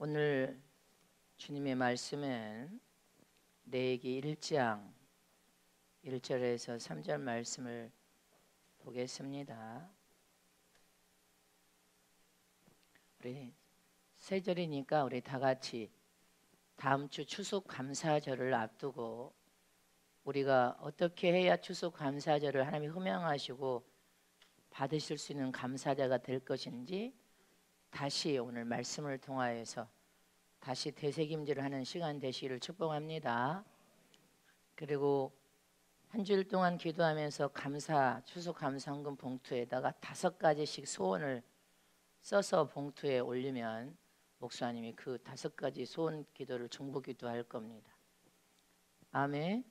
오늘 주님의 말씀은 레위기 1장 1절에서 3절 말씀을 보겠습니다. 우리 세 절이니까 우리 다 같이 다음 주 추수감사절을 앞두고 우리가 어떻게 해야 추수감사절을 하나님이 흠양하시고 받으실 수 있는 감사자가 될 것인지 다시 오늘 말씀을 통하여서 다시 되새김질을 하는 시간 되시기를 축복합니다. 그리고 한 주일 동안 기도하면서 추수감사헌금 봉투에다가 5가지씩 소원을 써서 봉투에 올리면 목사님이 그 5가지 소원 기도를 중보 기도할 겁니다. 아멘.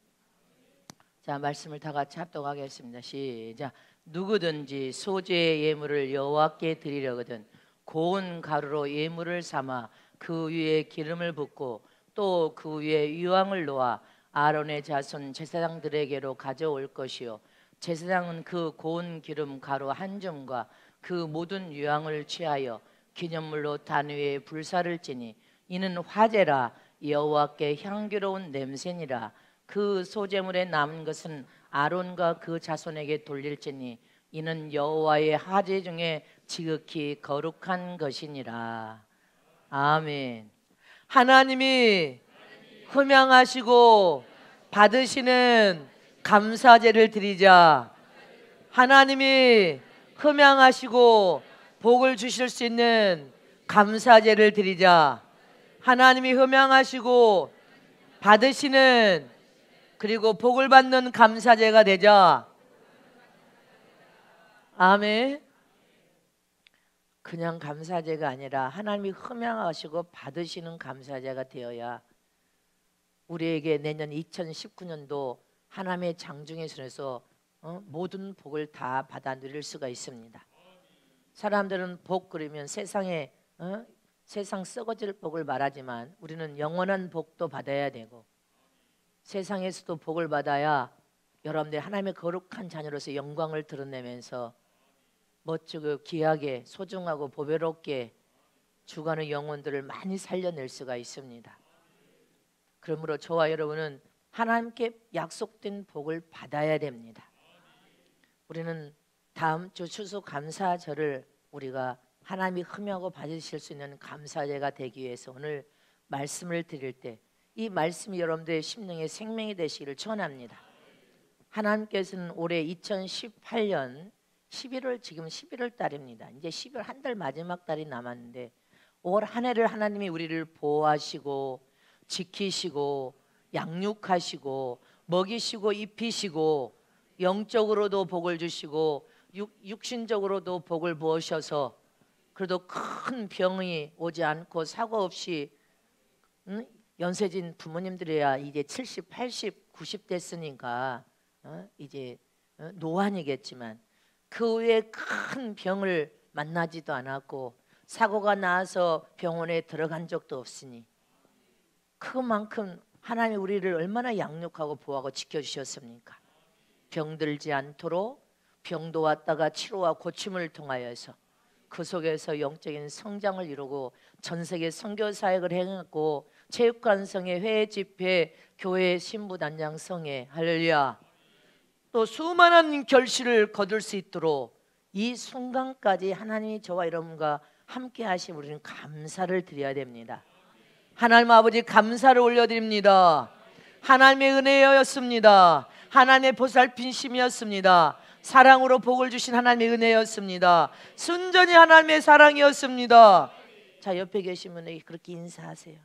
자, 말씀을 다 같이 합독하겠습니다. 시작. 누구든지 소재의 예물을 여호와께 드리려거든 고운 가루로 예물을 삼아 그 위에 기름을 붓고 또 그 위에 유황을 놓아 아론의 자손 제사장들에게로 가져올 것이요 제사장은 그 고운 기름 가루 한 줌과 그 모든 유황을 취하여 기념물로 단 위에 불사를 지니 이는 화제라 여호와께 향기로운 냄새니라. 그 소제물에 남은 것은 아론과 그 자손에게 돌릴지니 이는 여호와의 화제 중에 지극히 거룩한 것이니라. 아멘. 하나님이 흠양하시고 받으시는 감사제를 드리자. 하나님이 흠양하시고 복을 주실 수 있는 감사제를 드리자. 하나님이 흠양하시고 받으시는 그리고 복을 받는 감사제가 되자. 아멘. 그냥 감사제가 아니라 하나님이 흠양하시고 받으시는 감사제가 되어야 우리에게 내년 2019년도 하나님의 장중의 손에서 모든 복을 다 받아 누릴 수가 있습니다. 사람들은 복 그러면 세상 썩어질 복을 말하지만 우리는 영원한 복도 받아야 되고 세상에서도 복을 받아야 여러분들이 하나님의 거룩한 자녀로서 영광을 드러내면서 멋지고 귀하게 소중하고 보배롭게 죽어가는 영혼들을 많이 살려낼 수가 있습니다. 그러므로 저와 여러분은 하나님께 약속된 복을 받아야 됩니다. 우리는 다음 주 추수감사절을 우리가 하나님이 흠양하고 받으실 수 있는 감사제가 되기 위해서 오늘 말씀을 드릴 때 이 말씀이 여러분들의 심령의 생명이 되시기를 축원합니다. 하나님께서는 올해 2018년 11월 지금 11월 달입니다. 이제 12월 한 달 마지막 달이 남았는데 올 한 해를 하나님이 우리를 보호하시고 지키시고 양육하시고 먹이시고 입히시고 영적으로도 복을 주시고 육신적으로도 복을 부으셔서 그래도 큰 병이 오지 않고 사고 없이 연세진 부모님들이야 이제 70, 80, 90 됐으니까 이제 노안이겠지만 그 외에 큰 병을 만나지도 않았고 사고가 나서 병원에 들어간 적도 없으니 그만큼 하나님이 우리를 얼마나 양육하고 보호하고 지켜주셨습니까? 병들지 않도록 병도 왔다가 치료와 고침을 통하여서 그 속에서 영적인 성장을 이루고 전세계 선교 사역을 행했고 체육관성회, 회회 집회, 교회 신부단장성회 할렐루야 또 수많은 결실을 거둘 수 있도록 이 순간까지 하나님이 저와 여러분과 함께 하신 우리는 감사를 드려야 됩니다. 하나님 아버지 감사를 올려드립니다. 하나님의 은혜였습니다. 하나님의 보살핀심이었습니다. 사랑으로 복을 주신 하나님의 은혜였습니다. 순전히 하나님의 사랑이었습니다. 자, 옆에 계신 분에게 그렇게 인사하세요.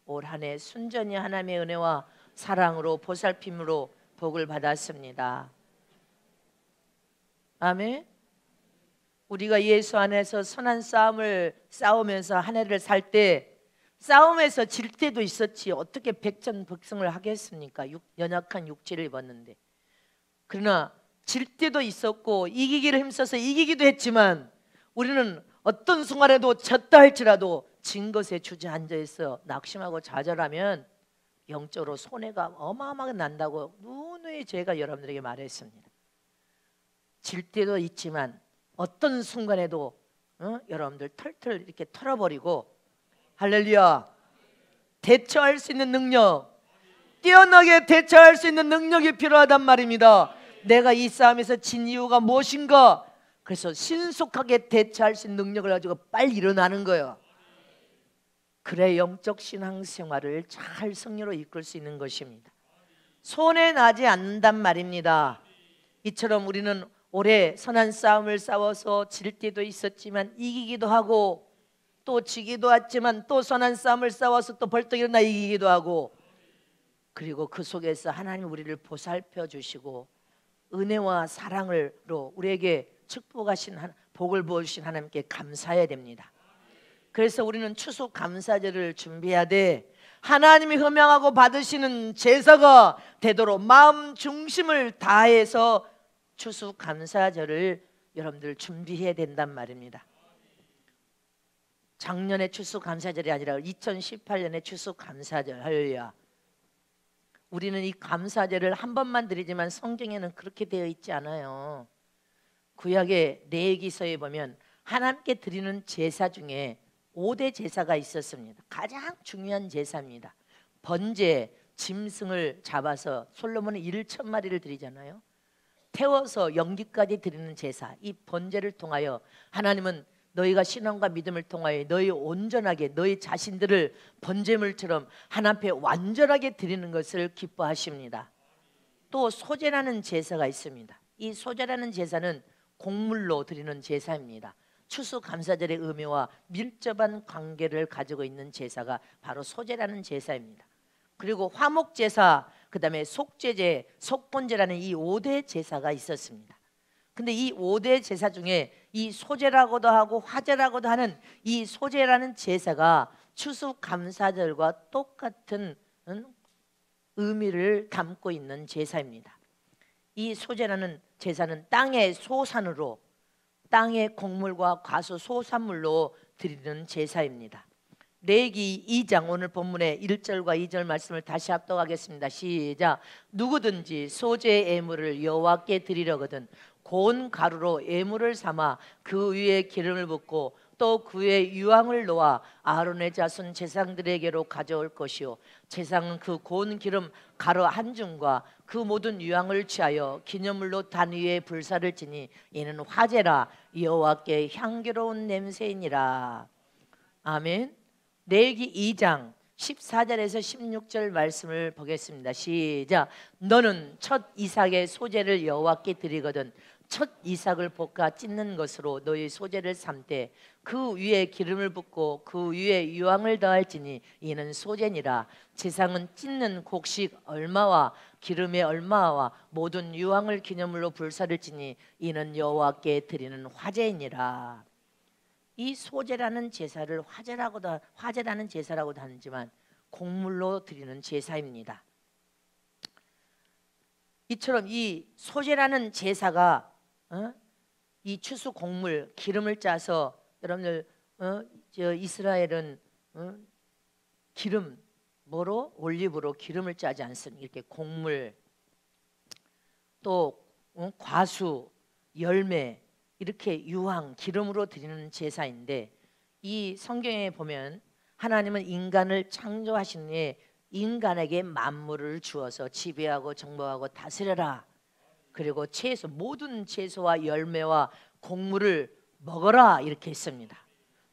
올 한 해 순전히 하나님의 은혜와 사랑으로 보살핌으로 복을 받았습니다. 아멘. 우리가 예수 안에서 선한 싸움을 싸우면서 한 해를 살 때 싸움에서 질 때도 있었지 어떻게 백전백승을 하겠습니까? 연약한 육체를 입었는데 그러나 질 때도 있었고 이기기를 힘써서 이기기도 했지만 우리는 어떤 순간에도 졌다 할지라도 진 것에 주저앉아 있어 낙심하고 좌절하면 영적으로 손해가 어마어마하게 난다고 누누이 제가 여러분들에게 말했습니다. 질 때도 있지만 어떤 순간에도 여러분들 털털 이렇게 털어버리고 할렐루야. 대처할 수 있는 능력, 뛰어나게 대처할 수 있는 능력이 필요하단 말입니다. 내가 이 싸움에서 진 이유가 무엇인가? 그래서 신속하게 대처할 수 있는 능력을 가지고 빨리 일어나는 거예요. 그래 영적 신앙생활을 잘 승리로 이끌 수 있는 것입니다. 손해 나지 않는단 말입니다. 이처럼 우리는 오래 선한 싸움을 싸워서 질 때도 있었지만 이기기도 하고, 또 지기도 했지만 또 선한 싸움을 싸워서 또 벌떡 일어나 이기기도 하고, 그리고 그 속에서 하나님 우리를 보살펴 주시고 은혜와 사랑으로 우리에게 축복하신 복을 부어주신 하나님께 감사해야 됩니다. 그래서 우리는 추수감사절을 준비해야 돼. 하나님이 흠양하고 받으시는 제사가 되도록 마음 중심을 다해서 추수감사절을 여러분들 준비해야 된단 말입니다. 작년의 추수감사절이 아니라 2018년의 추수감사절. 할렐루야. 우리는 이 감사제를 한 번만 드리지만 성경에는 그렇게 되어 있지 않아요. 구약의 레위기서에 보면 하나님께 드리는 제사 중에 5대 제사가 있었습니다. 가장 중요한 제사입니다. 번제, 짐승을 잡아서 솔로몬은 1,000마리를 드리잖아요. 태워서 연기까지 드리는 제사, 이 번제를 통하여 하나님은 너희가 신앙과 믿음을 통하여 너희 온전하게 너희 자신들을 번제물처럼 하나님 앞에 완전하게 드리는 것을 기뻐하십니다. 또 소제라는 제사가 있습니다. 이 소제라는 제사는 곡물로 드리는 제사입니다. 추수감사절의 의미와 밀접한 관계를 가지고 있는 제사가 바로 소제라는 제사입니다. 그리고 화목제사, 그 다음에 속제제, 속번제라는 이 5대 제사가 있었습니다. 근데 이 5대 제사 중에 이 소제라고도 하고 화제라고도 하는 이 소제라는 제사가 추수감사절과 똑같은 의미를 담고 있는 제사입니다. 이 소제라는 제사는 땅의 소산으로, 땅의 곡물과 과수 소산물로 드리는 제사입니다. 레위기 2장 오늘 본문의 1절과 2절 말씀을 다시 합독하겠습니다. 시작. 누구든지 소제의 예물을 여호와께 드리려거든 고운 가루로 예물을 삼아 그 위에 기름을 붓고 또 그 위에 유황을 놓아 아론의 자손 제사장들에게로 가져올 것이요 제사장은 그 고운 기름 가루 한 줌과 그 모든 유황을 취하여 기념물로 단 위에 불사를 지니 이는 화제라 여호와께 향기로운 냄새이니라. 아멘. 레위기 2장 14절에서 16절 말씀을 보겠습니다. 시작. 너는 첫 이삭의 소제를 여호와께 드리거든 첫 이삭을 볶아 찢는 것으로 너희 소제를 삼되 그 위에 기름을 붓고 그 위에 유황을 더할지니 이는 소제니라. 제사장은 찢는 곡식 얼마와 기름의 얼마와 모든 유황을 기념물로 불사를 지니 이는 여호와께 드리는 화제이니라. 이 소제라는 제사를 화제라는 제사라고도 하지만 곡물로 드리는 제사입니다. 이처럼 이 소제라는 제사가 이 추수 곡물 기름을 짜서 여러분들 이스라엘은 기름 뭐로 올리브로 기름을 짜지 않습니까? 이렇게 곡물 또 과수 열매 이렇게 유황 기름으로 드리는 제사인데 이 성경에 보면 하나님은 인간을 창조하신 후에 인간에게 만물을 주어서 지배하고 정복하고 다스려라. 그리고 채소 모든 채소와 열매와 곡물을 먹어라 이렇게 했습니다.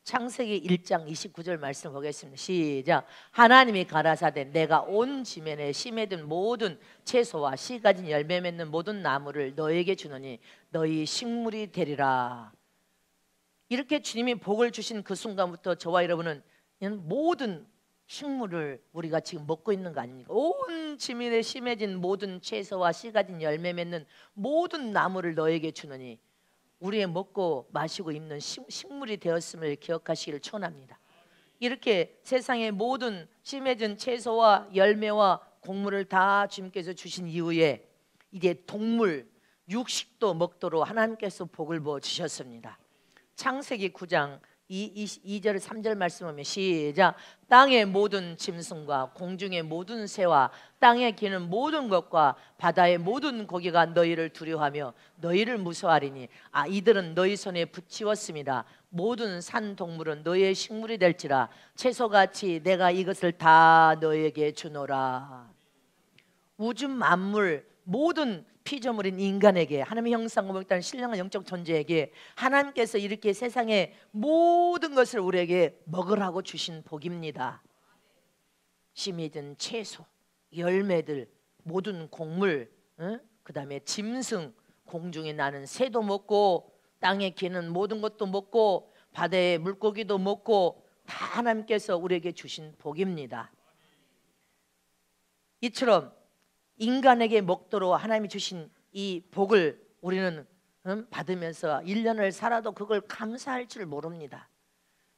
창세기 1장 29절 말씀 보겠습니다. 시작. 하나님이 가라사대 내가 온 지면에 심에 든 모든 채소와 씨 가진 열매 맺는 모든 나무를 너에게 주노니 너희 식물이 되리라. 이렇게 주님이 복을 주신 그 순간부터 저와 여러분은 모든 식물을 우리가 지금 먹고 있는 거 아닙니까? 온 지면에 심해진 모든 채소와 씨 가진 열매 맺는 모든 나무를 너에게 주노니 우리의 먹고 마시고 입는 식물이 되었음을 기억하시기를 축원합니다. 이렇게 세상의 모든 심해진 채소와 열매와 곡물을 다 주님께서 주신 이후에 이제 동물 육식도 먹도록 하나님께서 복을 부어 주셨습니다. 창세기 9장 2절 3절 말씀하면 시작. 땅의 모든 짐승과 공중의 모든 새와 땅에 기는 모든 것과 바다의 모든 고기가 너희를 두려워하며 너희를 무서워하리니 이들은 너희 손에 붙이었습니다. 모든 산 동물은 너희의 식물이 될지라 채소같이 내가 이것을 다 너희에게 주노라. 우주 만물 모든 피조물인 인간에게 하나님의 형상과 목단 신령한 영적 존재에게 하나님께서 이렇게 세상의 모든 것을 우리에게 먹으라고 주신 복입니다. 심이 든 채소, 열매들, 모든 곡물, 그 다음에 짐승, 공중에 나는 새도 먹고 땅에 기는 모든 것도 먹고 바다의 물고기도 먹고 다 하나님께서 우리에게 주신 복입니다. 이처럼 인간에게 먹도록 하나님이 주신 이 복을 우리는 받으면서 1년을 살아도 그걸 감사할 줄 모릅니다.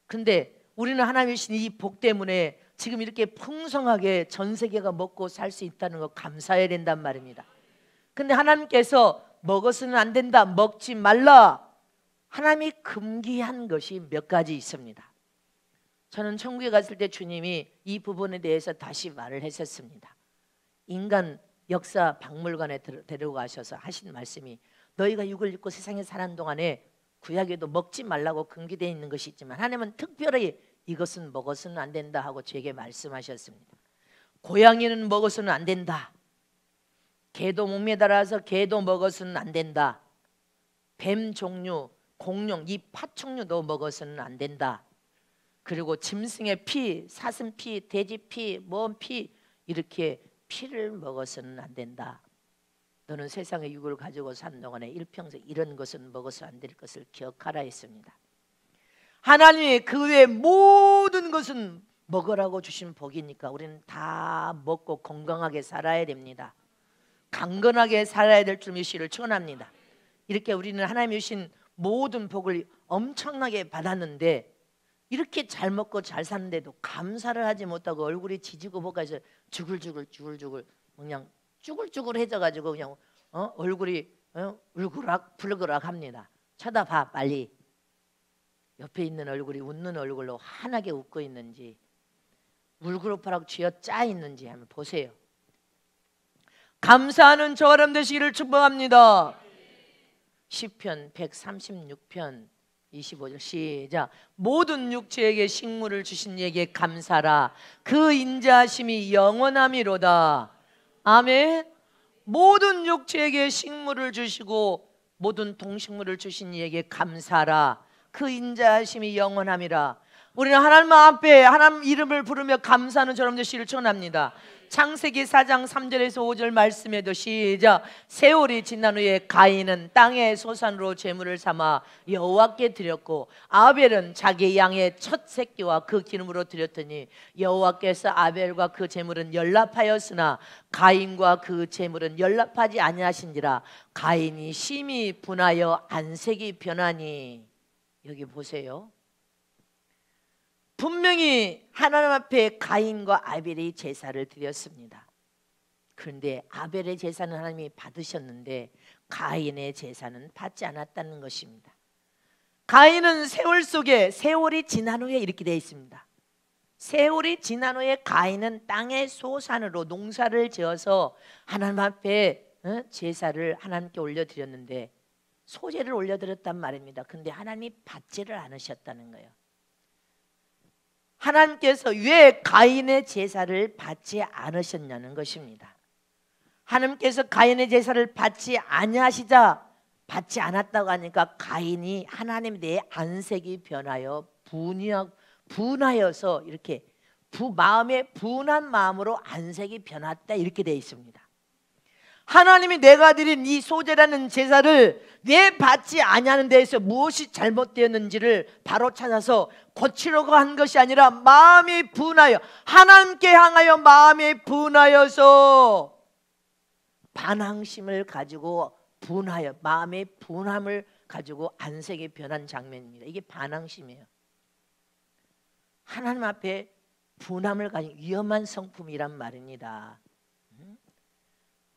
근데 우리는 하나님이 주신 이 복 때문에 지금 이렇게 풍성하게 전 세계가 먹고 살 수 있다는 거 감사해야 된단 말입니다. 근데 하나님께서 먹어서는 안 된다, 먹지 말라, 하나님이 금기한 것이 몇 가지 있습니다. 저는 천국에 갔을 때 주님이 이 부분에 대해서 다시 말을 했었습니다. 인간 역사 박물관에 데리고 가셔서 하신 말씀이 너희가 육을 입고 세상에 사는 동안에 구약에도 먹지 말라고 금기되어 있는 것이 있지만 하나님은 특별히 이것은 먹어서는 안 된다 하고 제게 말씀하셨습니다. 고양이는 먹어서는 안 된다. 개도 목매달아서 개도 먹어서는 안 된다. 뱀 종류, 공룡, 이 파충류도 먹어서는 안 된다. 그리고 짐승의 피, 사슴 피, 돼지 피, 뭔 피, 이렇게 피를 먹어서는 안 된다. 너는 세상의 육을 가지고 산 동안에 일평생 이런 것은 먹어서 안 될 것을 기억하라 했습니다. 하나님이 그 외의 모든 것은 먹으라고 주신 복이니까 우리는 다 먹고 건강하게 살아야 됩니다. 강건하게 살아야 될 줄 믿으시기를 축원합니다. 이렇게 우리는 하나님이 주신 모든 복을 엄청나게 받았는데 이렇게 잘 먹고 잘 사는데도 감사를 하지 못하고 얼굴이 지지고 볶아서 죽을죽을 그냥 쭈글쭈글해져 가지고 그냥 얼굴이 울그락 불그락 합니다. 쳐다봐 빨리. 옆에 있는 얼굴이 웃는 얼굴로 환하게 웃고 있는지 울그락불락 쥐어짜 있는지 한번 보세요. 감사하는 저와 여러분 되시기를 축복합니다. 시편 136편 25절 시작. 모든 육체에게 식물을 주신 이에게 감사라. 그 인자하심이 영원함이로다. 아멘. 모든 육체에게 식물을 주시고 모든 동식물을 주신 이에게 감사라. 그 인자하심이 영원함이라. 우리는 하나님 앞에 하나님 이름을 부르며 감사하는 저런 되시기를 축원합니다. 창세기 4장 3절에서 5절 말씀에도 시작. 세월이 지난 후에 가인은 땅의 소산으로 제물을 삼아 여호와께 드렸고 아벨은 자기 양의 첫 새끼와 그 기름으로 드렸더니 여호와께서 아벨과 그 제물은 연락하였으나 가인과 그 제물은 연락하지 아니하신지라. 가인이 심히 분하여 안색이 변하니. 여기 보세요. 분명히 하나님 앞에 가인과 아벨이 제사를 드렸습니다. 그런데 아벨의 제사는 하나님이 받으셨는데 가인의 제사는 받지 않았다는 것입니다. 가인은 세월 속에 세월이 지난 후에 이렇게 되어 있습니다. 세월이 지난 후에 가인은 땅의 소산으로 농사를 지어서 하나님 앞에 제사를 하나님께 올려드렸는데 소제를 올려드렸단 말입니다. 근데 하나님이 받지를 않으셨다는 거예요. 하나님께서 왜 가인의 제사를 받지 않으셨냐는 것입니다. 하나님께서 가인의 제사를 받지 아니하시자 받지 않았다고 하니까 가인이 하나님에 대해 안색이 변하여 분하여서 이렇게 마음에 분한 마음으로 안색이 변했다 이렇게 되어 있습니다. 하나님이 내가 드린 이 소제라는 제사를 왜 받지 아니하는 데에서 무엇이 잘못되었는지를 바로 찾아서 고치려고 한 것이 아니라 마음이 분하여 하나님께 향하여 마음이 분하여서 반항심을 가지고 분하여 마음의 분함을 가지고 안색이 변한 장면입니다. 이게 반항심이에요. 하나님 앞에 분함을 가진 위험한 성품이란 말입니다.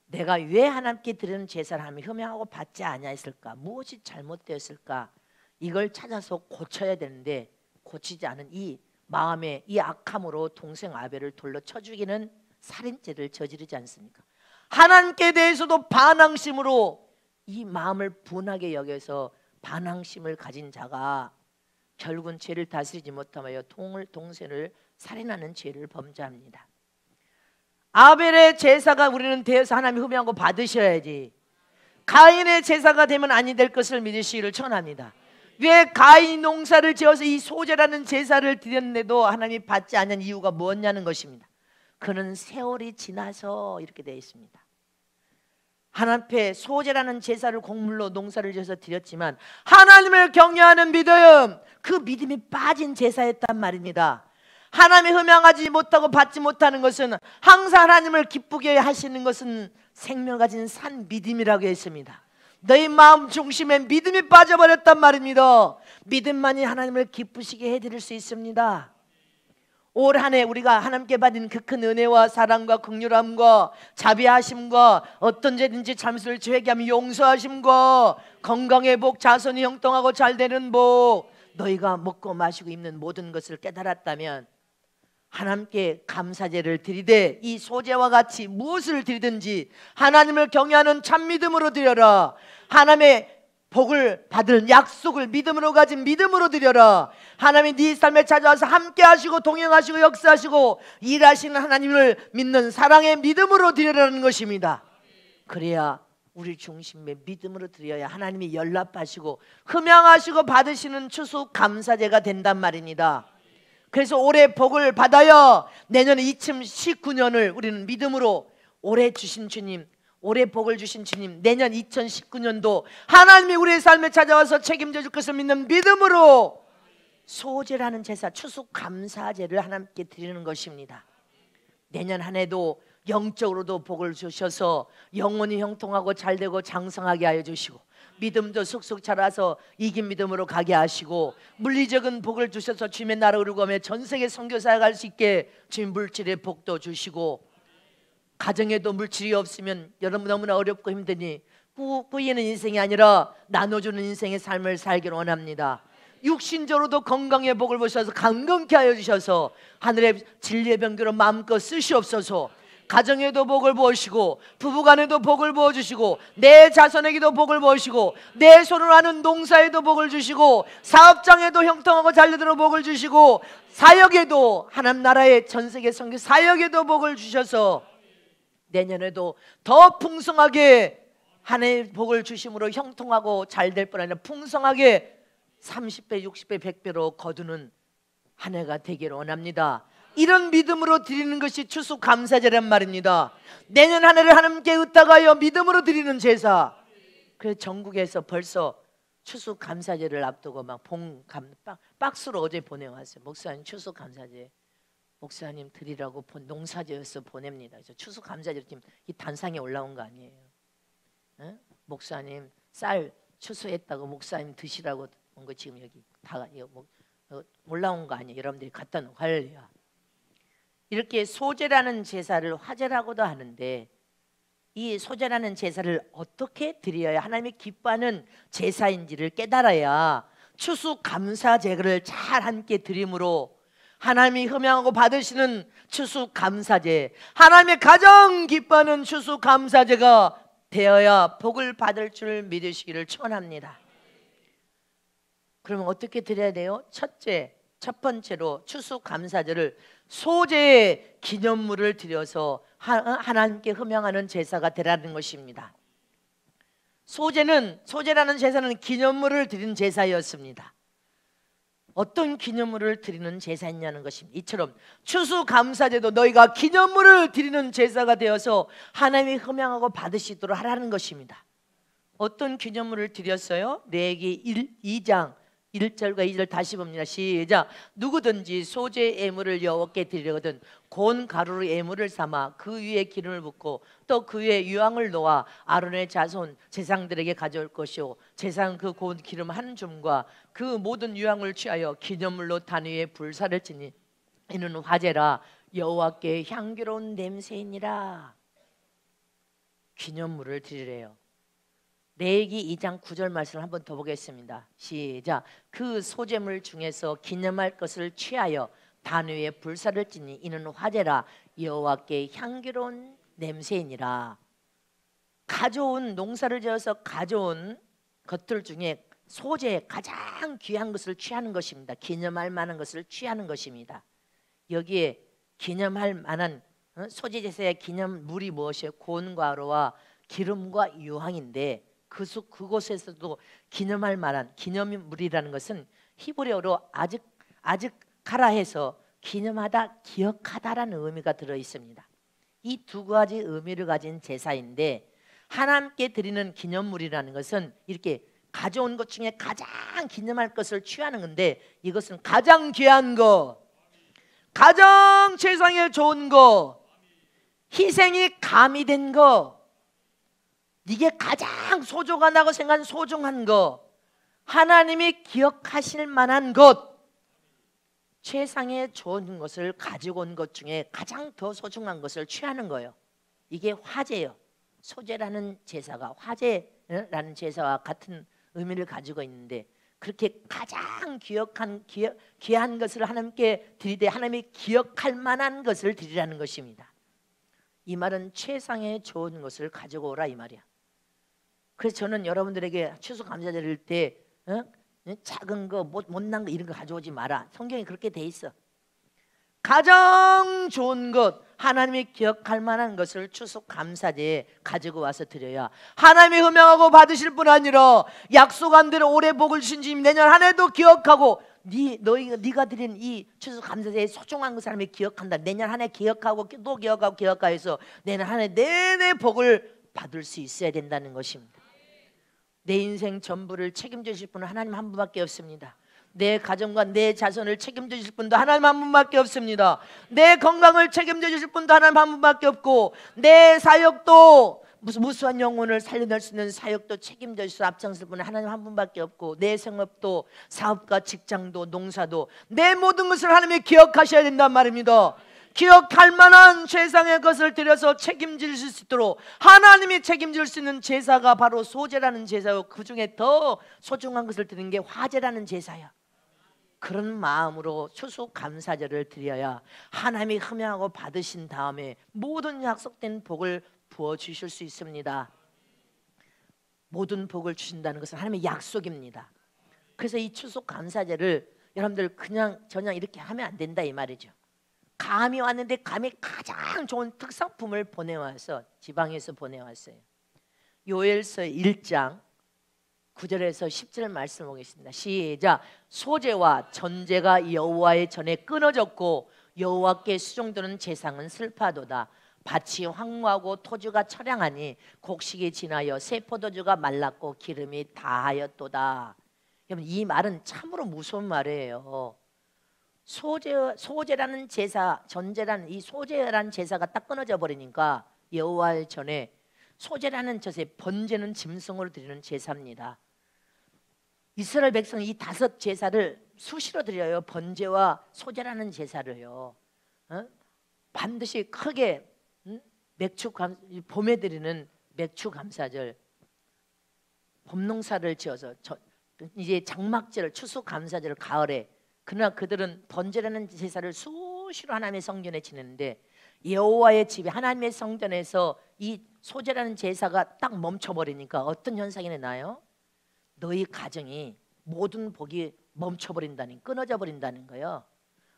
내가 왜 하나님께 드리는 제사를 하면 흠양하고 받지 아니하였을까? 무엇이 잘못되었을까? 이걸 찾아서 고쳐야 되는데 고치지 않은 이 마음의 이 악함으로 동생 아벨을 돌로 쳐 죽이는 살인죄를 저지르지 않습니까? 하나님께 대해서도 반항심으로 이 마음을 분하게 여겨서 반항심을 가진 자가 결국은 죄를 다스리지 못하여 동생을 살인하는 죄를 범죄합니다. 아벨의 제사가 우리는 되어서 하나님이 흠양하고 받으셔야지, 가인의 제사가 되면 아니 될 것을 믿으시기를 청합니다. 왜 가인 농사를 지어서 이 소제라는 제사를 드렸는데도 하나님이 받지 않는 이유가 뭐냐는 것입니다. 그는 세월이 지나서 이렇게 되어 있습니다. 하나님 앞에 소제라는 제사를 곡물로 농사를 지어서 드렸지만 하나님을 경외하는 믿음, 그 믿음이 빠진 제사였단 말입니다. 하나님이 흠양하지 못하고 받지 못하는 것은, 항상 하나님을 기쁘게 하시는 것은 생명 가진 산 믿음이라고 했습니다. 너희 마음 중심에 믿음이 빠져버렸단 말입니다. 믿음만이 하나님을 기쁘시게 해드릴 수 있습니다. 올 한 해 우리가 하나님께 받은 그 큰 은혜와 사랑과 긍휼함과 자비하심과 어떤 죄든지 잘못을 회개하면 용서하심과 건강의 복, 자손이 형통하고 잘되는 복, 너희가 먹고 마시고 입는 모든 것을 깨달았다면 하나님께 감사제를 드리되 이 소제와 같이 무엇을 드리든지 하나님을 경외하는 참믿음으로 드려라. 하나님의 복을 받을 약속을 믿음으로 가진 믿음으로 드려라. 하나님이 네 삶에 찾아와서 함께 하시고 동행하시고 역사하시고 일하시는 하나님을 믿는 사랑의 믿음으로 드려라는 것입니다. 그래야 우리 중심의 믿음으로 드려야 하나님이 연락하시고 흠양하시고 받으시는 추수 감사제가 된단 말입니다. 그래서 올해 복을 받아야 내년 2019년을 우리는 믿음으로, 올해 주신 주님, 올해 복을 주신 주님, 내년 2019년도 하나님이 우리의 삶에 찾아와서 책임져 줄 것을 믿는 믿음으로 소제라는 제사, 추수감사제를 하나님께 드리는 것입니다. 내년 한 해도 영적으로도 복을 주셔서 영혼이 형통하고 잘되고 장성하게 하여 주시고, 믿음도 쑥쑥 자라서 이긴 믿음으로 가게 하시고, 물리적인 복을 주셔서 주님의 나라 이루고며 전세계 선교사에 갈 수 있게 주님 물질의 복도 주시고, 가정에도 물질이 없으면 여러분 너무나 어렵고 힘드니 꾸이는 인생이 아니라 나눠주는 인생의 삶을 살기를 원합니다. 육신적으로도 건강의 복을 보셔서 강건케 하여 주셔서 하늘의 진리의 병기로 마음껏 쓰시옵소서. 가정에도 복을 부으시고 부부간에도 복을 부어주시고 내 자손에게도 복을 부으시고 내 손으로 하는 농사에도 복을 주시고 사업장에도 형통하고 잘되도록 복을 주시고 사역에도, 하나님 나라의 전세계 선교 사역에도 복을 주셔서 내년에도 더 풍성하게 하나님의 복을 주심으로 형통하고 잘될 뿐 아니라 풍성하게 30배, 60배, 100배로 거두는 한 해가 되기를 원합니다. 이런 믿음으로 드리는 것이 추수감사제란 말입니다. 내년 한 해를 하나님께 의탁하여 믿음으로 드리는 제사. 그래서 전국에서 벌써 추수감사제를 앞두고 막 박스로 어제 보내왔어요. 목사님 추수감사제 목사님 드리라고 농사지어서 보냅니다. 그래서 추수감사제 지금 이 단상에 올라온 거 아니에요. 에? 목사님 쌀 추수했다고 목사님 드시라고 온 거 지금 여기 다 올라온 거 아니에요. 여러분들이 갖다 놓고 할래요. 이렇게 소제라는 제사를 화제라고도 하는데, 이 소제라는 제사를 어떻게 드려야 하나님이 기뻐하는 제사인지를 깨달아야 추수감사제를 잘 함께 드림으로 하나님이 흠양하고 받으시는 추수감사제, 하나님의 가장 기뻐하는 추수감사제가 되어야 복을 받을 줄 믿으시기를 축원합니다. 그러면 어떻게 드려야 돼요? 첫 번째로 추수감사제를 소제의 기념물을 드려서 하나님께 흠양하는 제사가 되라는 것입니다. 소제라는 제사는 기념물을 드리는 제사였습니다. 어떤 기념물을 드리는 제사였냐는 것입니다. 이처럼 추수감사제도 너희가 기념물을 드리는 제사가 되어서 하나님이 흠양하고 받으시도록 하라는 것입니다. 어떤 기념물을 드렸어요? 레위기 2장 1절과 2절 다시 봅니다. 시작. 누구든지 소제 예물을 여호와께 드리거든 곤 가루로 예물을 삼아 그 위에 기름을 붓고 또 그 위에 유황을 놓아 아론의 자손 제사장들에게 가져올 것이요 제사장 그 곤 기름 한 줌과 그 모든 유황을 취하여 기념물로 단 위에 불사를 지니 이는 화제라 여호와께 향기로운 냄새이니라. 기념물을 드리래요. 레위기 2장 9절 말씀을 한번 더 보겠습니다. 시작. 그 소재물 중에서 기념할 것을 취하여 단 위에 불사를 지니 이는 화제라 여호와께 향기로운 냄새이니라. 가져온 농사를 지어서 가져온 것들 중에 소재 가장 귀한 것을 취하는 것입니다. 기념할 만한 것을 취하는 것입니다. 여기에 기념할 만한 소재 제사의 기념물이 무엇이에요? 고운가루와 기름과 유황인데 그곳에서도 기념할 만한 기념물이라는 것은 히브리어로 아즈카라 해서 기념하다, 기억하다라는 의미가 들어 있습니다. 이 두 가지 의미를 가진 제사인데 하나님께 드리는 기념물이라는 것은 이렇게 가져온 것 중에 가장 기념할 것을 취하는 건데 이것은 가장 귀한 거, 가장 세상에 좋은 거, 희생이 가미된 거, 이게 가장 소중하다고 생각한 소중한 거, 하나님이 기억하실 만한 것, 세상에 좋은 것을 가지고 온 것 중에 가장 더 소중한 것을 취하는 거예요. 이게 화제예요. 소제라는 제사가 화제라는 제사와 같은 의미를 가지고 있는데 그렇게 가장 귀한 것을 하나님께 드리되 하나님이 기억할 만한 것을 드리라는 것입니다. 이 말은 최상의 좋은 것을 가지고 오라 이 말이야. 그래서 저는 여러분들에게 추수감사 드릴 때 작은 거 못난 거 이런 거 가져오지 마라. 성경이 그렇게 돼 있어. 가장 좋은 것, 하나님이 기억할 만한 것을 추수감사제에 가지고 와서 드려야 하나님이 허명하고 받으실 뿐 아니라 약속한 대로 올해 복을 주신 주님 내년 한 해도 기억하고 네가 드린 이 추수감사제의 소중한 것을 하나님이 기억한다. 내년 한 해 기억하고 또 기억하고 기억하여서 내년 한 해 내내 복을 받을 수 있어야 된다는 것입니다. 내 인생 전부를 책임지실 분은 하나님 한 분밖에 없습니다. 내 가정과 내 자손을 책임져 주실 분도 하나님 한 분밖에 없습니다. 내 건강을 책임져 주실 분도 하나님 한 분밖에 없고 내 사역도 무수한 영혼을 살려낼 수 있는 사역도 책임져 주시고 앞장설 분은 하나님 한 분밖에 없고 내 생업도 사업과 직장도 농사도 내 모든 것을 하나님이 기억하셔야 된단 말입니다. 기억할 만한 세상의 것을 들여서 책임질 수 있도록 하나님이 책임질 수 있는 제사가 바로 소제라는 제사요. 그 중에 더 소중한 것을 드리는 게 화제라는 제사야. 그런 마음으로 추수감사제를 드려야 하나님이 흠양하고 받으신 다음에 모든 약속된 복을 부어주실 수 있습니다. 모든 복을 주신다는 것은 하나님의 약속입니다. 그래서 이 추수감사제를 여러분들 그냥 이렇게 하면 안 된다 이 말이죠. 감이 왔는데 감이 가장 좋은 특산품을 보내와서 지방에서 보내왔어요. 요엘서 1장 9절에서 10절 말씀 보겠습니다. 시작. 소제와 전제가 여호와의 전에 끊어졌고 여호와께 수종되는 제상은 슬퍼도다. 밭이 황무하고 토주가 처량하니 곡식이 지나여 새 포도주가 말랐고 기름이 다하였도다. 여러분 이 말은 참으로 무서운 말이에요. 소제라는 제사, 전제라는 이 소제라는 제사가 딱 끊어져 버리니까 여호와의 전에 소제라는 제사, 번제는 짐승으로 드리는 제사입니다. 이스라엘 백성이 이 5 제사를 수시로 드려요. 번제와 소제라는 제사를요. 반드시 크게 봄에 드리는 맥추 감사절, 봄농사를 지어서 이제 장막절, 추수 감사절 가을에 그러나 그들은 번제라는 제사를 수시로 하나님의 성전에 지내는데 여호와의 집에 하나님의 성전에서 이 소제라는 제사가 딱 멈춰버리니까 어떤 현상이 나요? 너희 가정이 모든 복이 멈춰버린다는, 끊어져 버린다는 거예요.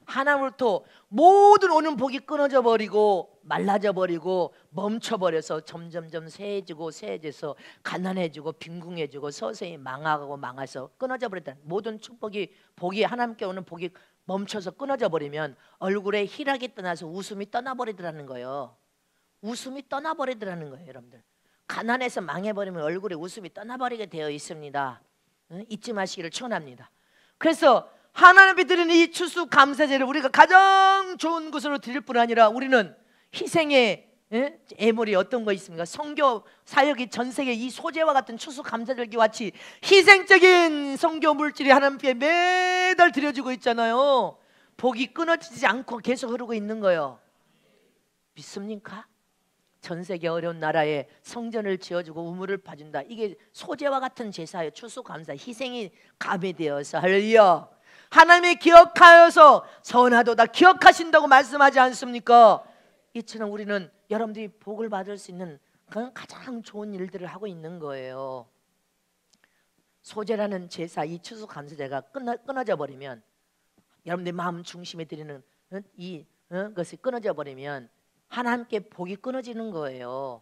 하나님으로부터 모든 오는 복이 끊어져 버리고 말라져 버리고 멈춰버려서 점점점 세해져서 가난해지고 빈궁해지고 서서히 망하고 망해서 끊어져 버렸다. 모든 축복이 복이 하나님께 오는 복이 멈춰서 끊어져 버리면 얼굴에 희락이 떠나서 웃음이 떠나버리더라는 거예요. 웃음이 떠나버리더라는 거예요. 여러분들 가난해서 망해버리면 얼굴에 웃음이 떠나버리게 되어 있습니다. 잊지 마시기를 축원합니다. 그래서 하나님이 드리는 이 추수감사제를 우리가 가장 좋은 것으로 드릴 뿐 아니라 우리는 희생의 애물이 어떤 거 있습니까? 선교 사역이 전 세계 이 소재와 같은 추수감사절기와 같이 희생적인 선교 물질이 하나님께 매달 드려지고 있잖아요. 복이 끊어지지 않고 계속 흐르고 있는 거예요. 믿습니까? 전 세계 어려운 나라에 성전을 지어주고 우물을 파준다. 이게 소재와 같은 제사예요. 추수감사, 희생이 가미되어서 할렐루야. 하나님이 기억하여서 선하도다 기억하신다고 말씀하지 않습니까? 이처럼 우리는 여러분들이 복을 받을 수 있는 그런 가장 좋은 일들을 하고 있는 거예요. 소재라는 제사, 이 추수감사제가 끊어져 버리면, 여러분들의 마음 중심에 드리는 것이 끊어져 버리면 하나님께 복이 끊어지는 거예요.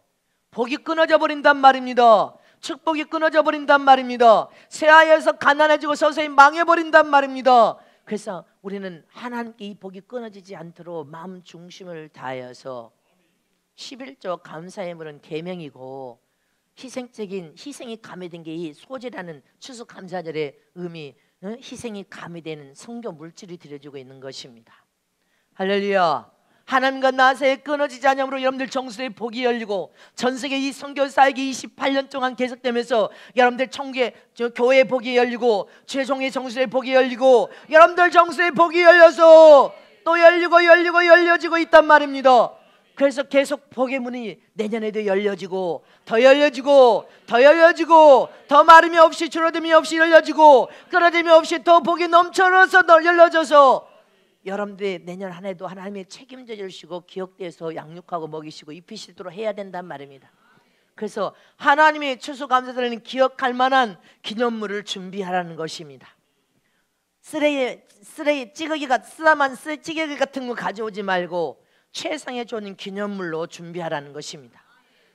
복이 끊어져 버린단 말입니다. 축복이 끊어져 버린단 말입니다. 새하에서 가난해지고 서서히 망해버린단 말입니다. 그래서 우리는 하나님께 이 복이 끊어지지 않도록 마음 중심을 다하여서 11조 감사의 물은 계명이고, 희생적인 희생이 가미된 게 이 소재라는 추수감사절의 의미, 희생이 가미되는 성교 물질이 드려지고 있는 것입니다. 할렐루야. 하나님과 나 사이에 끊어지지 않으므로 여러분들 정수의 복이 열리고, 전세계 이 선교 사역이 28년 동안 계속되면서 여러분들 청계 교회의 복이 열리고, 최종의 정수의 복이 열리고, 여러분들 정수의 복이 열려서 또 열리고 열려지고 있단 말입니다. 그래서 계속 복의 문이 내년에도 열려지고 더 열려지고 더 열려지고, 더 마름이 없이 줄어듦이 없이 열려지고, 끊어짐이 없이 더 복이 넘쳐나서 더 열려져서 여러분들이 내년 한 해도 하나님이 책임져 주시고 기억돼서 양육하고 먹이시고 입히시도록 해야 된단 말입니다. 그래서 하나님이 추수감사절에는 기억할 만한 기념물을 준비하라는 것입니다. 쓰레기 찌꺼기가 쓰다만 찌꺼기 같은 거 가져오지 말고 최상의 좋은 기념물로 준비하라는 것입니다.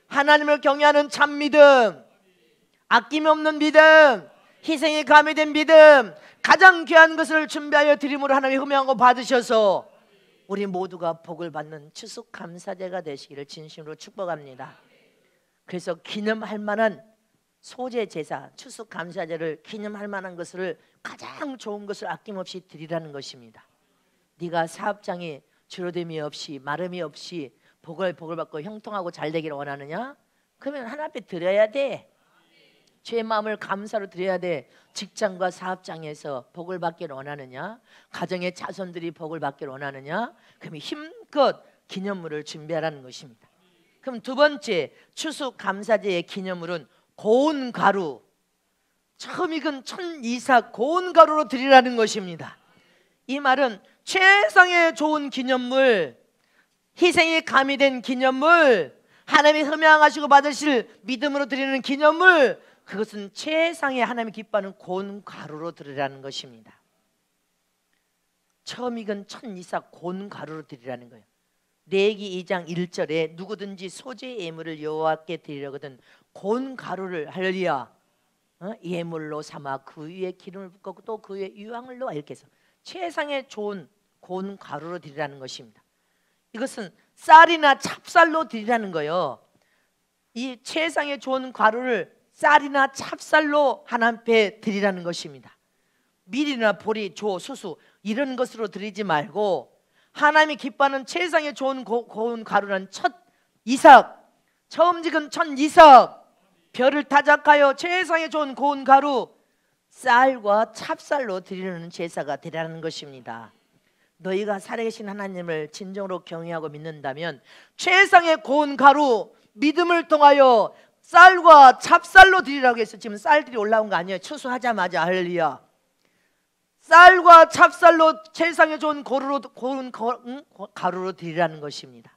하나님을 경외하는 참 믿음, 아낌이 없는 믿음, 희생이 가미된 믿음, 가장 귀한 것을 준비하여 드림으로 하나님이 흠양하고 받으셔서 우리 모두가 복을 받는 추수감사제가 되시기를 진심으로 축복합니다. 그래서 기념할 만한 소재 제사, 추수감사제를 기념할 만한 것을, 가장 좋은 것을 아낌없이 드리라는 것입니다. 네가 사업장이 줄어듦이 없이 마름이 없이 복을 받고 형통하고 잘 되기를 원하느냐? 그러면 하나님 앞에 드려야 돼. 죄의 마음을 감사로 드려야 돼. 직장과 사업장에서 복을 받기를 원하느냐? 가정의 자손들이 복을 받기를 원하느냐? 그럼 힘껏 기념물을 준비하라는 것입니다. 그럼 두 번째 추수감사제의 기념물은 고운 가루, 처음 익은 천 이삭 고운 가루로 드리라는 것입니다. 이 말은 최상의 좋은 기념물, 희생이 가미된 기념물, 하나님이 흠양하시고 받으실 믿음으로 드리는 기념물, 그것은 최상의 하나님이 기뻐하는 고운 가루로 드리라는 것입니다. 처음 익은 천 이삭 고운 가루로 드리라는 거예요. 레위기 2장 1절에 누구든지 소재 예물을 여호와께 드리려거든 고운 가루를 할렐루야 예물로 삼아 그 위에 기름을 붓고 또 그 위에 유황을 넣어, 이렇게 해서 최상의 좋은 고운 가루로 드리라는 것입니다. 이것은 쌀이나 찹쌀로 드리라는 거예요. 이 최상의 좋은 가루를 쌀이나 찹쌀로 하나님 앞에 드리라는 것입니다. 밀이나 보리, 조, 수수 이런 것으로 드리지 말고 하나님이 기뻐하는 최상의 좋은 고운 가루는 첫 이삭, 처음 지은 천 이삭, 별을 타작하여 최상의 좋은 고운 가루, 쌀과 찹쌀로 드리는 제사가 되라는 것입니다. 너희가 살아계신 하나님을 진정으로 경외하고 믿는다면 최상의 고운 가루, 믿음을 통하여 쌀과 찹쌀로 드리라고 해서 지금 쌀들이 올라온 거 아니에요. 추수하자마자 할렐루야. 쌀과 찹쌀로 최상의 좋은 고운 가루로 드리라는 것입니다.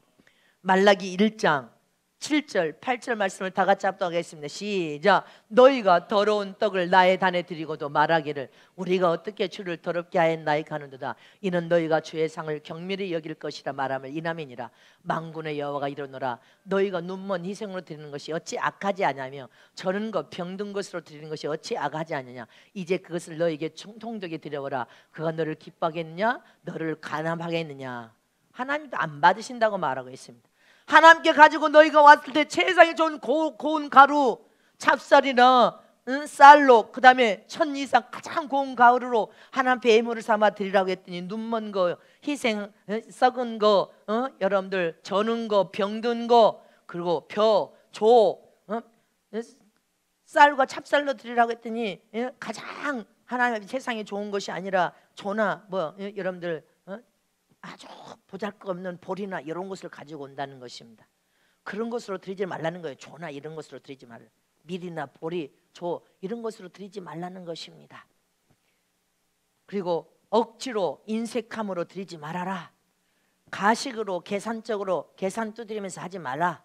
말라기 1장 7절 8절 말씀을 다 같이 합독하겠습니다. 시작. 너희가 더러운 떡을 나의 단에 드리고도 말하기를 우리가 어떻게 주를 더럽게 하였나이까 하는도다. 이는 너희가 주의 상을 경밀히 여길 것이라 말함을 이남이니라. 만군의 여호와가 이르노라. 너희가 눈먼 희생으로 드리는 것이 어찌 악하지 아니하며 저는 것 병든 것으로 드리는 것이 어찌 악하지 않느냐. 이제 그것을 너희에게 통독에 드려오라. 그가 너를 기뻐하겠느냐 너를 간함하겠느냐. 하나님도 안 받으신다고 말하고 있습니다. 하나님께 가지고 너희가 왔을 때 최상의 좋은 고운 가루, 찹쌀이나 쌀로, 그 다음에 천 이상 가장 고운 가루로 하나님께 예물을 삼아 드리라고 했더니 눈먼 거, 희생, 썩은 거, 여러분들 저는 거, 병든 거, 그리고 쌀과 찹쌀로 드리라고 했더니 가장 하나님 세상에 좋은 것이 아니라 조나 여러분들 아주 보잘것없는 보리나 이런 것을 가지고 온다는 것입니다. 그런 것으로 드리지 말라는 거예요. 조나 이런 것으로 드리지 말라. 밀이나 보리, 조 이런 것으로 드리지 말라는 것입니다. 그리고 억지로 인색함으로 드리지 말아라. 가식으로 계산적으로 계산 두드리면서 하지 말라.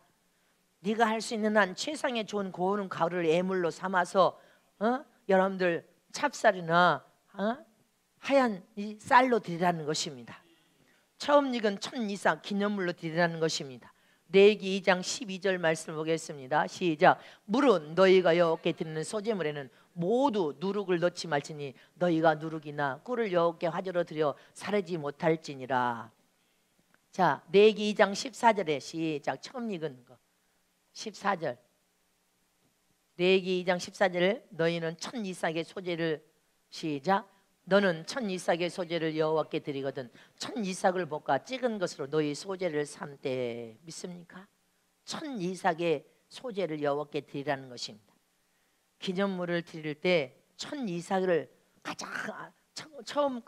네가 할 수 있는 한 최상의 좋은 고운 가루를 예물로 삼아서 여러분들 찹쌀이나 하얀 이 쌀로 드리라는 것입니다. 처음 익은 첫 이삭 기념물로 드리라는 것입니다. 레위기 2장 12절 말씀을 보겠습니다. 시작. 물은 너희가 여호와께 드리는 소제물에는 모두 누룩을 넣지 말지니 너희가 누룩이나 꿀을 여호와께 화제로 드려 사르지 못할지니라. 자, 레위기 2장 14절에 시작. 처음 익은 거 14절. 레위기 2장 14절. 너희는 첫 이삭의 소제를 시작. 너는 첫 이삭의 소제를 여호와께 드리거든 첫 이삭을 볶아 찍은 것으로 너희 소제를 삼되. 믿습니까? 첫 이삭의 소제를 여호와께 드리라는 것입니다. 기념물을 드릴 때 첫 이삭을 가장 처음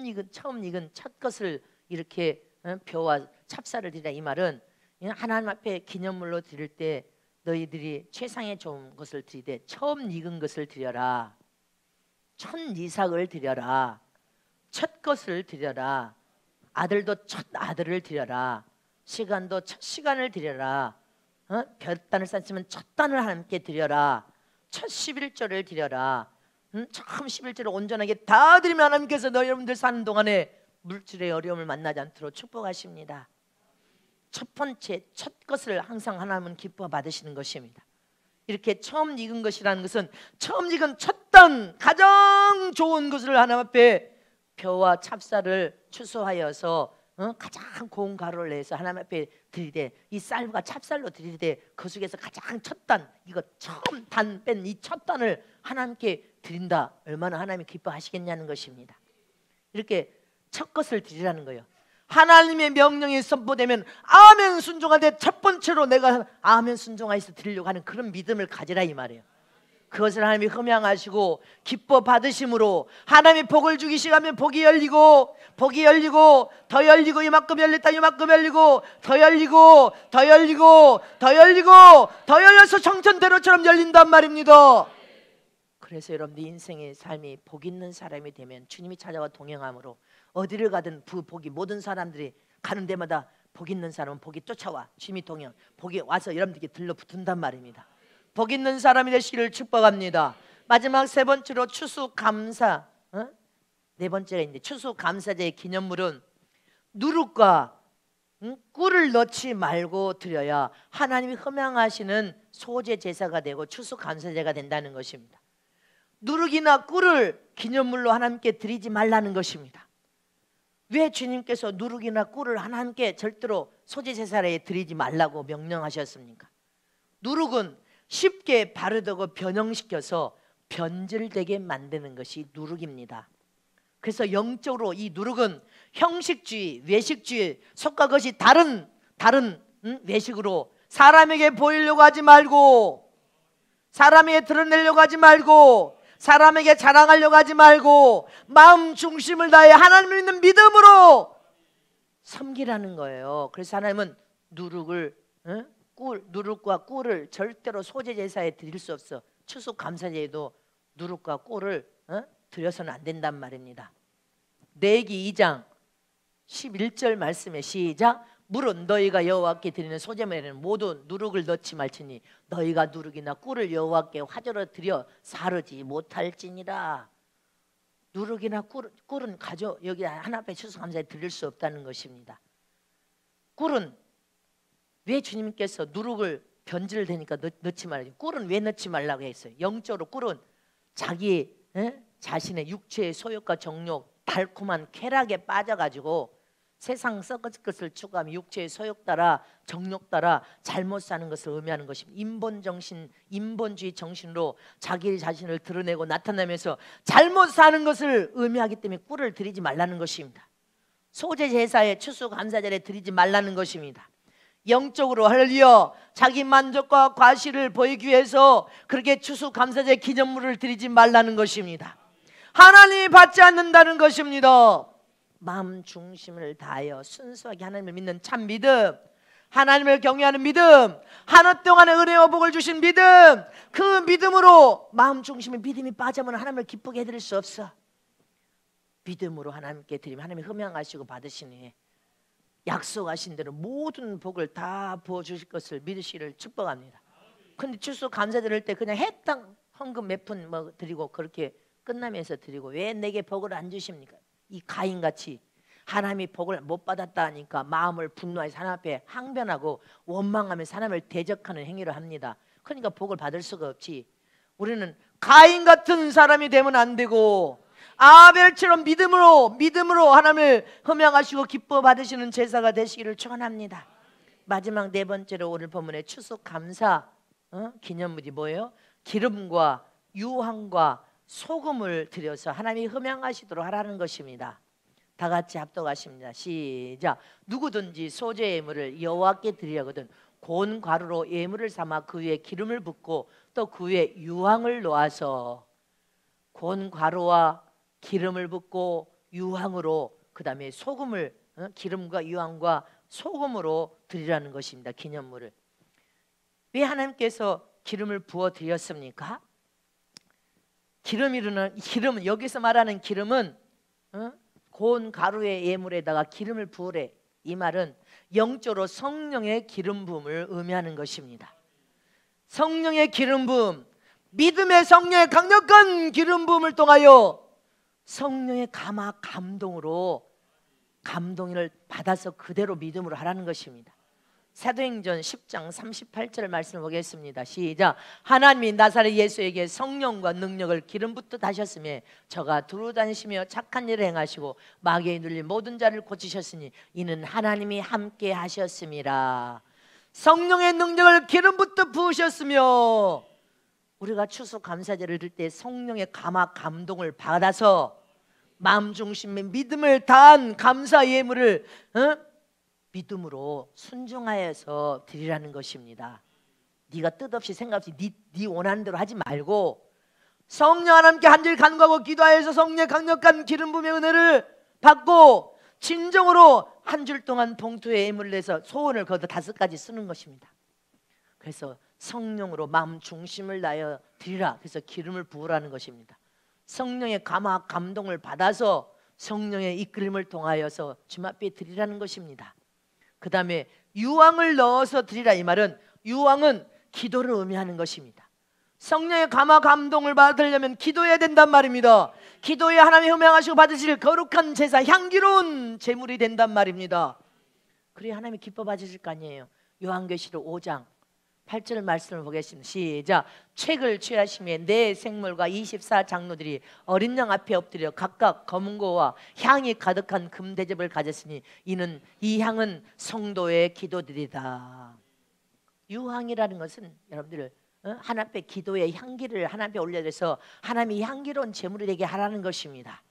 익은 첫 것을 이렇게 벼와 찹쌀을 드리라. 이 말은 하나님 앞에 기념물로 드릴 때 너희들이 최상의 좋은 것을 드리되 처음 익은 것을 드려라. 첫 이삭을 드려라. 첫 것을 드려라. 아들도 첫 아들을 드려라. 시간도 첫 시간을 드려라. 별 단을 쌓으면 첫 단을 하나님께 드려라. 첫 11조를 드려라. 처음 11조를 온전하게 다 드리면 하나님께서 너희 여러분들 사는 동안에 물질의 어려움을 만나지 않도록 축복하십니다. 첫 번째 첫 것을 항상 하나님은 기뻐 받으시는 것입니다. 이렇게 처음 익은 것이라는 것은 처음 익은 첫 단 가장 좋은 것을 하나님 앞에 벼와 찹쌀을 추수하여서 가장 고운 가루를 내서 하나님 앞에 드리되 이 쌀과 찹쌀로 드리되 그 속에서 가장 첫 단 이거 처음 단 뺀 이 첫 단을 하나님께 드린다. 얼마나 하나님이 기뻐하시겠냐는 것입니다. 이렇게 첫 것을 드리라는 거예요. 하나님의 명령이 선포되면 아멘 순종하되 첫 번째로 내가 아멘 순종하여서 드리려고 하는 그런 믿음을 가지라 이 말이에요. 그것을 하나님이 흠양하시고 기뻐 받으심으로 하나님이 복을 주기 시작하면 복이 열리고 더 열리고 이만큼 열렸다 이만큼 열리고 더 열리고 더 열리고 더 열리고 더 열려서 청천대로처럼 열린단 말입니다. 그래서 여러분들 인생의 삶이 복 있는 사람이 되면 주님이 찾아와 동행함으로 어디를 가든 복이 모든 사람들이 가는 데마다 복 있는 사람은 복이 쫓아와 주님이 동행 복이 와서 여러분들에게 들러붙는단 말입니다. 복 있는 사람이 되시기를 축복합니다. 마지막 세 번째로 추수감사. 네 번째가 있는데 추수감사제의 기념물은 누룩과 꿀을 넣지 말고 드려야 하나님이 흠양하시는 소제 제사가 되고 추수감사제가 된다는 것입니다. 누룩이나 꿀을 기념물로 하나님께 드리지 말라는 것입니다. 왜 주님께서 누룩이나 꿀을 하나님께 절대로 소제 제사에 드리지 말라고 명령하셨습니까? 누룩은 쉽게 바르고 변형시켜서 변질되게 만드는 것이 누룩입니다. 그래서 영적으로 이 누룩은 형식주의, 외식주의, 속과 것이 다른 외식으로 사람에게 보이려고 하지 말고, 사람에게 드러내려고 하지 말고, 사람에게 자랑하려고 하지 말고 마음 중심을 다해 하나님을 믿는 믿음으로 섬기라는 거예요. 그래서 하나님은 누룩과 꿀을 절대로 소제 제사에 드릴 수 없어. 추수감사제에도 누룩과 꿀을 드려서는 안 된단 말입니다. 레위기 2장 11절 말씀에 시작. 물은 너희가 여호와께 드리는 소제물에는 모두 누룩을 넣지 말지니 너희가 누룩이나 꿀을 여호와께 화제로 드려 사르지 못할지니라. 누룩이나 꿀은 여기 하나님 앞에 추수감사에 드릴 수 없다는 것입니다. 꿀은 왜 주님께서 누룩을 변질되니까 넣지 말라고, 꿀은 왜 넣지 말라고 했어요? 영적으로 꿀은 자기 자신의 육체의 소욕과 정욕, 달콤한 쾌락에 빠져가지고 세상 썩을 것을 추구하며 육체의 소욕 따라 정욕 따라 잘못 사는 것을 의미하는 것입니다. 인본주의 정신으로 자기 자신을 드러내고 나타내면서 잘못 사는 것을 의미하기 때문에 꿀을 드리지 말라는 것입니다. 소제 제사에 추수감사절에 드리지 말라는 것입니다. 영적으로 할렐루야 자기 만족과 과실을 보이기 위해서 그렇게 추수감사절 기념물을 드리지 말라는 것입니다. 하나님이 받지 않는다는 것입니다. 마음 중심을 다하여 순수하게 하나님을 믿는 참 믿음, 하나님을 경외하는 믿음, 한 해 동안의 은혜와 복을 주신 믿음, 그 믿음으로 마음 중심에 믿음이 빠지면 하나님을 기쁘게 해드릴 수 없어. 믿음으로 하나님께 드리면 하나님이 흠양하시고 받으시니 약속하신 대로 모든 복을 다 부어주실 것을 믿으시기를 축복합니다. 근데 추수 감사 드릴 때 그냥 해당 헌금 몇 푼 뭐 드리고 그렇게 끝나면서 드리고 왜 내게 복을 안 주십니까? 이 가인같이 하나님이 복을 못 받았다 하니까 마음을 분노해서 하나님 앞에 항변하고 원망하면서 하나님을 대적하는 행위를 합니다. 그러니까 복을 받을 수가 없지. 우리는 가인 같은 사람이 되면 안 되고 아벨처럼 믿음으로 하나님을 흠양하시고 기뻐 받으시는 제사가 되시기를 축원합니다. 마지막 네 번째로 오늘 본문의 추수 감사 기념물이 뭐예요? 기름과 유황과 소금을 들여서 하나님이 흠양하시도록 하라는 것입니다. 다 같이 합독하십니다. 시작. 누구든지 소재 예물을 여호와께 드리려거든 고운 가루로 예물을 삼아 그 위에 기름을 붓고 또 그 위에 유황을 놓아서 고운 가루와 기름을 붓고 유황으로 그 다음에 소금을 기름과 유황과 소금으로 드리라는 것입니다. 기념물을. 왜 하나님께서 기름을 부어 드렸습니까? 기름은 여기서 말하는 기름은 고운 가루의 예물에다가 기름을 부으래. 이 말은 영적으로 성령의 기름 부음을 의미하는 것입니다. 성령의 기름 부음, 믿음의 성령의 강력한 기름 부음을 통하여 성령의 감동으로 감동을 받아서 그대로 믿음으로 하라는 것입니다. 사도행전 10장 38절 말씀을 보겠습니다. 시작. 하나님이 나사렛 예수에게 성령과 능력을 기름 붓듯 하셨으며 저가 두루 다니시며 착한 일을 행하시고 마귀에 눌린 모든 자를 고치셨으니 이는 하나님이 함께 하셨음이라. 성령의 능력을 기름 붓듯 부으셨으며 우리가 추수 감사제를 드릴 때 성령의 감동을 받아서 마음 중심에 믿음을 다한 감사 예물을 믿음으로 순종하여서 드리라는 것입니다. 네가 뜻없이 생각 없이 네 원하는 대로 하지 말고 성령 하나님께 한절 간구하고 기도하여서 성령의 강력한 기름 부음의 은혜를 받고 진정으로 한 줄 동안 봉투에 예물을 내서 소원을 거둬 5가지 쓰는 것입니다. 그래서 성령으로 마음 중심을 다하여 드리라. 그래서 기름을 부으라는 것입니다. 성령의 감동을 받아서 성령의 이끌림을 통하여서 주님 앞에 드리라는 것입니다. 그 다음에 유황을 넣어서 드리라. 이 말은 유황은 기도를 의미하는 것입니다. 성령의 감동을 받으려면 기도해야 된단 말입니다. 기도에 하나님이 흠양하시고 받으실 거룩한 제사, 향기로운 제물이 된단 말입니다. 그래야 하나님이 기뻐 받으실 거 아니에요. 요한계시록 5장 8절 말씀을 보겠습니다. 시작. 책을 취하시며 네 생물과 24장로들이 어린 양 앞에 엎드려 각각 검은 고와 향이 가득한 금대접을 가졌으니 이 향은 성도의 기도들이다. 유황이라는 것은 여러분들 하나님 앞에 기도의 향기를 하나님 앞에 올려서 하나님이 향기로운 제물이 되게 하라는 것입니다.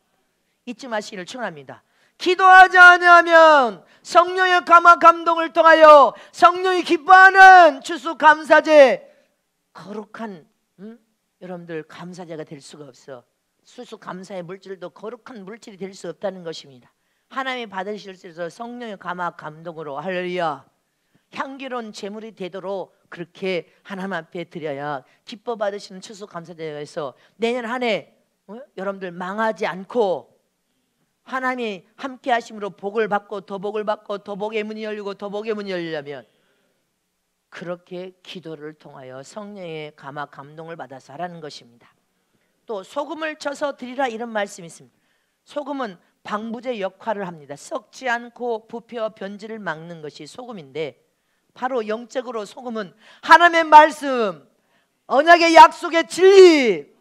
잊지 마시기를 축원합니다. 기도하지 않으면 성령의 감동을 통하여 성령이 기뻐하는 추수 감사제, 거룩한 여러분들 감사제가 될 수가 없어. 추수 감사의 물질도 거룩한 물질이 될 수 없다는 것입니다. 하나님이 받으실 수 있어서 성령의 감동으로 할렐루야 향기로운 제물이 되도록 그렇게 하나님 앞에 드려야 기뻐 받으시는 추수 감사제가 있어 내년 한 해 여러분들 망하지 않고 하나님이 함께 하심으로 복을 받고 더 복을 받고 더 복의 문이 열리고 더 복의 문이 열리려면 그렇게 기도를 통하여 성령의 감동을 받아서 하라는 것입니다. 또 소금을 쳐서 드리라 이런 말씀이 있습니다. 소금은 방부제 역할을 합니다. 썩지 않고 부패와 변질을 막는 것이 소금인데 바로 영적으로 소금은 하나님의 말씀, 언약의 약속의 진리,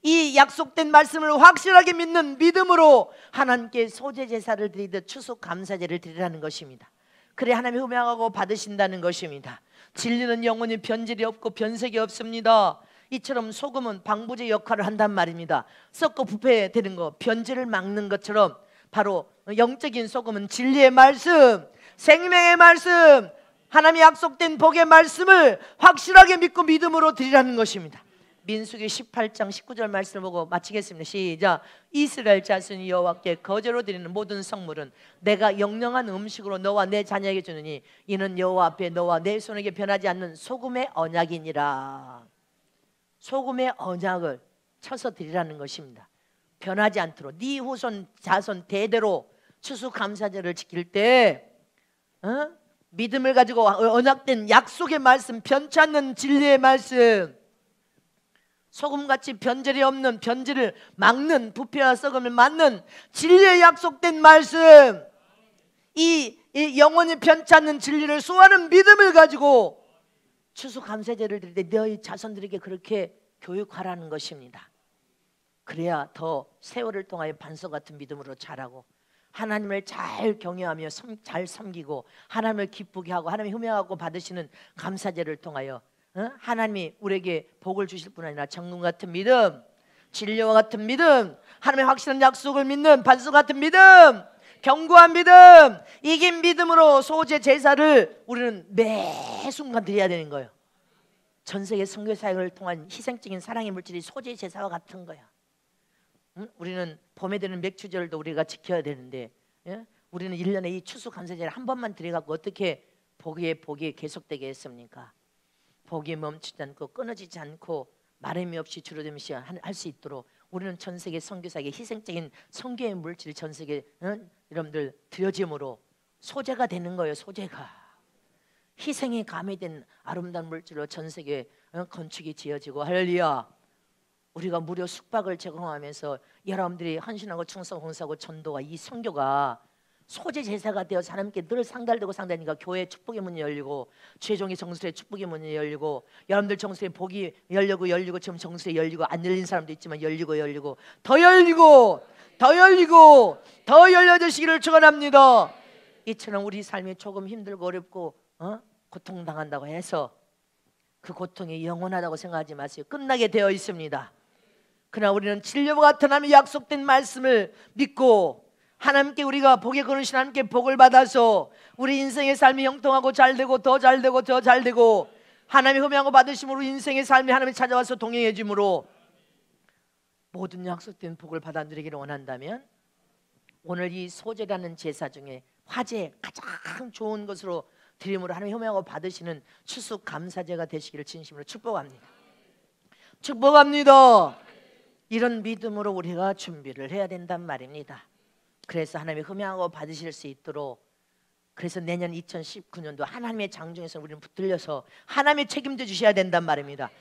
이 약속된 말씀을 확실하게 믿는 믿음으로 하나님께 소재 제사를 드리듯 추수 감사제를 드리라는 것입니다. 그래 하나님이 흠양하고 받으신다는 것입니다. 진리는 영원히 변질이 없고 변색이 없습니다. 이처럼 소금은 방부제 역할을 한단 말입니다. 썩고 부패되는 거, 변질을 막는 것처럼 바로 영적인 소금은 진리의 말씀, 생명의 말씀, 하나님이 약속된 복의 말씀을 확실하게 믿고 믿음으로 드리라는 것입니다. 민수기 18장 19절 말씀을 보고 마치겠습니다. 시작. 이스라엘 자손이 여호와께 거제로 드리는 모든 성물은 내가 영영한 음식으로 너와 내 자녀에게 주느니 이는 여호와 앞에 너와 내 손에게 변하지 않는 소금의 언약이니라. 소금의 언약을 쳐서 드리라는 것입니다. 변하지 않도록 네 후손 자손 대대로 추수감사절을 지킬 때 믿음을 가지고 언약된 약속의 말씀, 변치 않는 진리의 말씀, 소금같이 변절이 없는, 변질을 막는, 부패와 썩음을 막는 진리의 약속된 말씀, 이 영원히 변치 않는 진리를 수호하는 믿음을 가지고 추수감사제를 드릴 때 너희 자손들에게 그렇게 교육하라는 것입니다. 그래야 더 세월을 통하여 반석 같은 믿음으로 자라고 하나님을 잘 경외하며 잘 섬기고 하나님을 기쁘게 하고 하나님이 흠양하고 받으시는 감사제를 통하여 하나님이 우리에게 복을 주실 뿐 아니라 정금 같은 믿음, 진리와 같은 믿음, 하나님의 확실한 약속을 믿는 반석 같은 믿음, 견고한 믿음, 이긴 믿음으로 소제 제사를 우리는 매 순간 드려야 되는 거예요. 전 세계 선교 사역을 통한 희생적인 사랑의 물질이 소제 제사와 같은 거야. 우리는 봄에 되는 맥주절도 우리가 지켜야 되는데 우리는 1년에 이 추수감사제를 한 번만 드려갖고 어떻게 복이 계속되게 했습니까? 복이 멈추지 않고 끊어지지 않고 마름이 없이 줄어들면서 할 수 있도록 우리는 전 세계 선교사에게 희생적인 선교의 물질이 전 세계 여러분들 드려짐으로 소재가 되는 거예요. 소재가 희생이 가미된 아름다운 물질로 전 세계 건축이 지어지고 할렐루야. 우리가 무료 숙박을 제공하면서 여러분들이 헌신하고 충성 봉사하고 전도가 이 선교가 소재 제사가 되어서 하나님께 늘 상달되고 상달하니까 교회의 축복의 문이 열리고 최종의 정수의 축복의 문이 열리고 여러분들 정수의 복이 열리고 지금 정수에 열리고 안 열린 사람도 있지만 열리고 더 열려지시기를 축원합니다. 이처럼 우리 삶이 조금 힘들고 어렵고 고통당한다고 해서 그 고통이 영원하다고 생각하지 마세요. 끝나게 되어 있습니다. 그러나 우리는 진리와 같은 하나님의 약속된 말씀을 믿고 하나님께 우리가 복에 거르신 하나님께 복을 받아서 우리 인생의 삶이 형통하고 잘되고 더 잘되고 하나님이 흠양하고 받으심으로 인생의 삶이 하나님이 찾아와서 동행해짐으로 모든 약속된 복을 받아 누리기를 원한다면 오늘 이 소제라는 제사 중에 화제 가장 좋은 것으로 드림으로 하나님이 흠양하고 받으시는 추수감사제가 되시기를 진심으로 축복합니다. 이런 믿음으로 우리가 준비를 해야 된단 말입니다. 그래서 하나님이 흠양하고 받으실 수 있도록 그래서 내년 2019년도 하나님의 장중에서 우리는 붙들려서 하나님이 책임져 주셔야 된단 말입니다.